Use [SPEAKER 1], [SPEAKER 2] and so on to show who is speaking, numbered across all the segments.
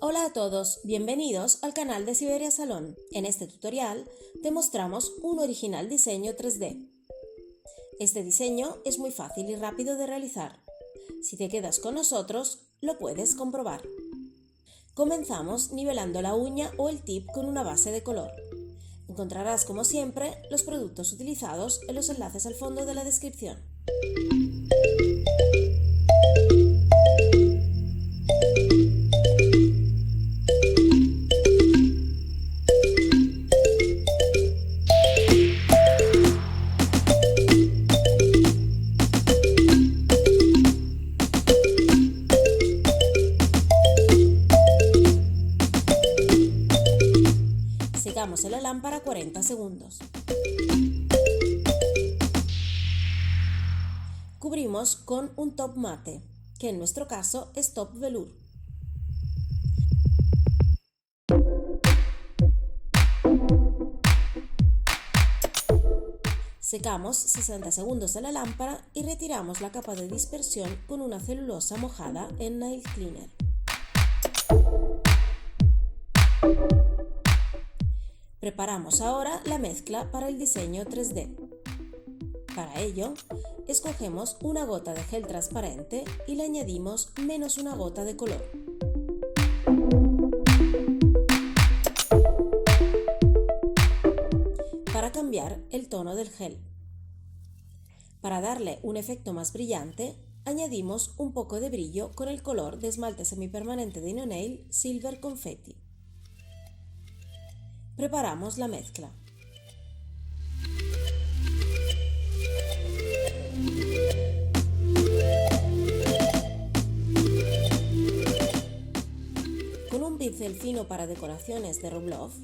[SPEAKER 1] Hola a todos, bienvenidos al canal de Siberia Salón. En este tutorial te mostramos un original diseño 3D. Este diseño es muy fácil y rápido de realizar. Si te quedas con nosotros, lo puedes comprobar. Comenzamos nivelando la uña o el tip con una base de color. Encontrarás, como siempre, los productos utilizados en los enlaces al fondo de la descripción. Secamos en la lámpara 40 segundos. Cubrimos con un top mate, que en nuestro caso es top velour. Secamos 60 segundos en la lámpara y retiramos la capa de dispersión con una celulosa mojada en nail cleaner. Preparamos ahora la mezcla para el diseño 3D. Para ello, escogemos una gota de gel transparente y le añadimos menos una gota de color. Para cambiar el tono del gel. Para darle un efecto más brillante, añadimos un poco de brillo con el color de esmalte semipermanente de Innonail Silver Confetti. Preparamos la mezcla. Con un pincel fino para decoraciones de Rubloff,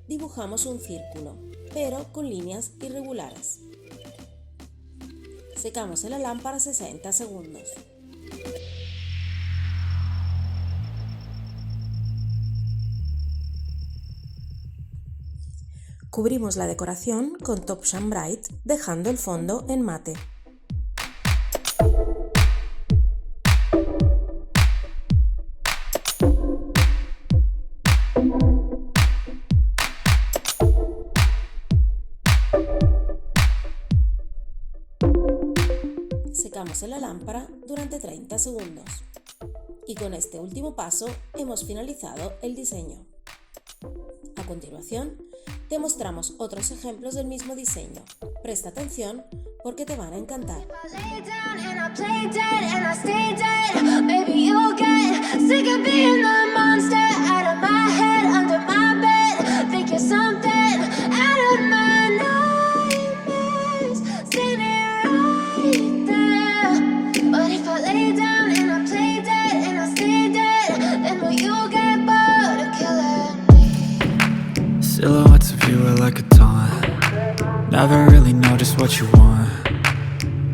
[SPEAKER 1] dibujamos un círculo, pero con líneas irregulares. Secamos en la lámpara 60 segundos. Cubrimos la decoración con Top Shine Bright, dejando el fondo en mate. Secamos en la lámpara durante 30 segundos. Y con este último paso hemos finalizado el diseño. A continuación, te mostramos otros ejemplos del mismo diseño. Presta atención porque te van a encantar.
[SPEAKER 2] Silhouettes of you are like a taunt. Never really know just what you want.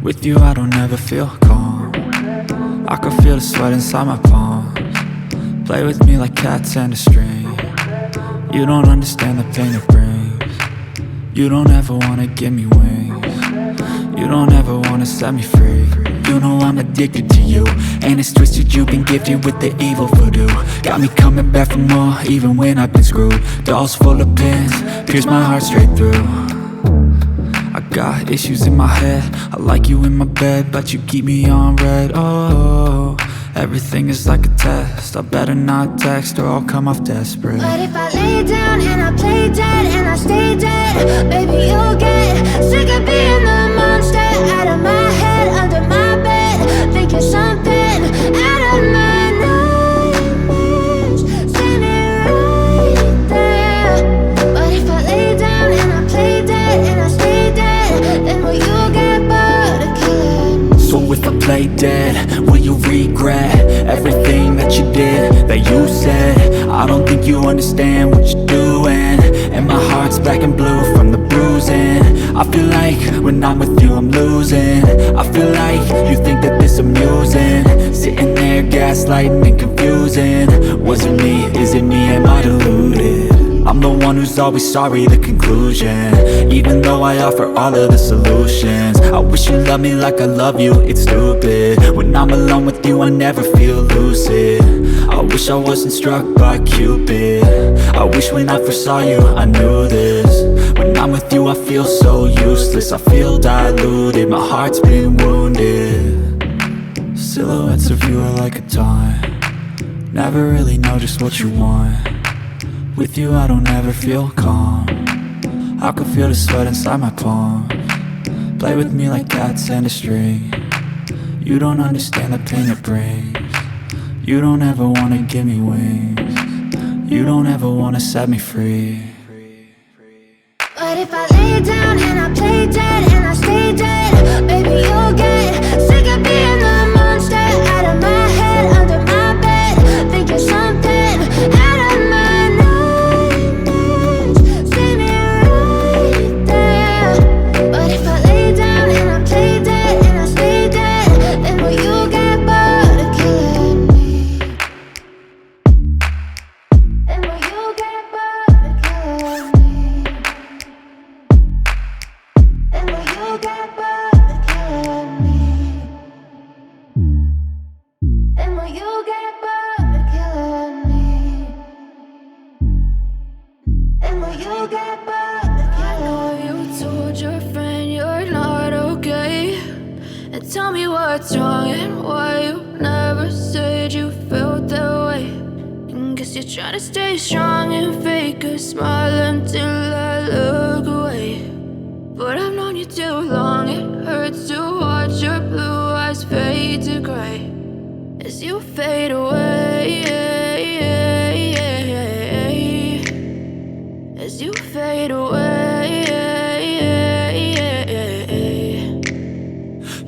[SPEAKER 2] With you I don't ever feel calm. I can feel the sweat inside my palms. Play with me like cats and a string. You don't understand the pain it brings. You don't ever wanna give me wings. You don't ever wanna set me free. You know I'm addicted to you, and it's twisted, you've been gifted with the evil voodoo. Got me coming back for more, even when I've been screwed. Dolls full of pins, pierce my heart straight through. I got issues in my head, I like you in my bed, but you keep me on red. Oh, everything is like a test, I better not text or I'll come off desperate.
[SPEAKER 3] But if I lay down and I play dead and I stay dead, baby you'll get sick of being the monster out of my head, under my bed, thinking something out of my nightmares, standing right there. But if I lay down and I play dead and I stay dead, then will you get bored of killing me?
[SPEAKER 2] So if I play dead, will you regret everything that you did, that you said? I don't think you understand what you're doing, and my heart's black and blue from the bruising. I feel like when I'm with you I'm losing. I feel like you think that this amusing, sitting there gaslighting and confusing. Was it me? Is it me? Am I deluded? I'm the one who's always sorry, the conclusion. Even though I offer all of the solutions, I wish you loved me like I love you, it's stupid. When I'm alone with you I never feel lucid. I wish wish I wasn't struck by Cupid. I wish when I first saw you I knew this. When I'm with you I feel so useless. I feel diluted, my heart's been wounded. Silhouettes of you are like a taunt. Never really know just what you want. With you I don't ever feel calm. I can feel the sweat inside my palms. Play with me like cats and a string. You don't understand the pain it brings. You don't ever wanna give me wings. You don't ever wanna set me free.
[SPEAKER 3] But if I lay down and I play dead and I stay dead, baby you'll get sick of being the monster out of my head, under my bed, thinking something out of my nightmares. See me right there. But if I lay down and I play dead and I stay dead, then will you get bored of killing me? Then will you get bored of killing me? Then will you get bored of killing me? Then will you get bored of killing me? Then will you get bored of killing me?
[SPEAKER 4] You told your friend you're not okay, and tell me what's wrong and why you never said you felt that way. And guess you're trying to stay strong and fake a smile until I look away. But I've known you too long, it hurts to watch your blue eyes fade to gray as you fade away, as you fade away.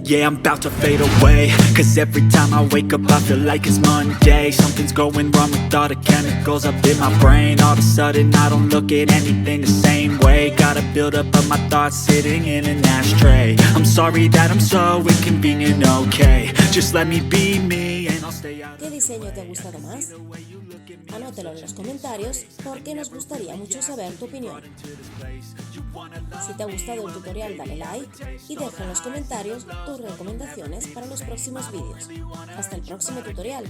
[SPEAKER 2] Yeah, I'm about to fade away, cause every time I wake up I feel like it's Monday. Something's going wrong with all the chemicals up in my brain. All of a sudden I don't look at anything the same way. Got a buildup of my thoughts sitting in an ashtray. I'm sorry that I'm so inconvenient, okay. Just let me be me and I'll stay out.
[SPEAKER 1] ¿Qué diseño te ha gustado más? Anótelo en los comentarios porque nos gustaría mucho saber tu opinión. Si te ha gustado el tutorial dale like y deja en los comentarios tus recomendaciones para los próximos vídeos. Hasta el próximo tutorial.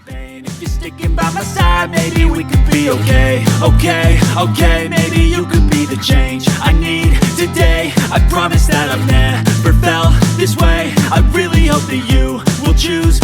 [SPEAKER 2] If you're sticking by my side, maybe we could be okay. Okay, maybe you could be the change I need today. I promise that I've never felt this way. I really hope that you will choose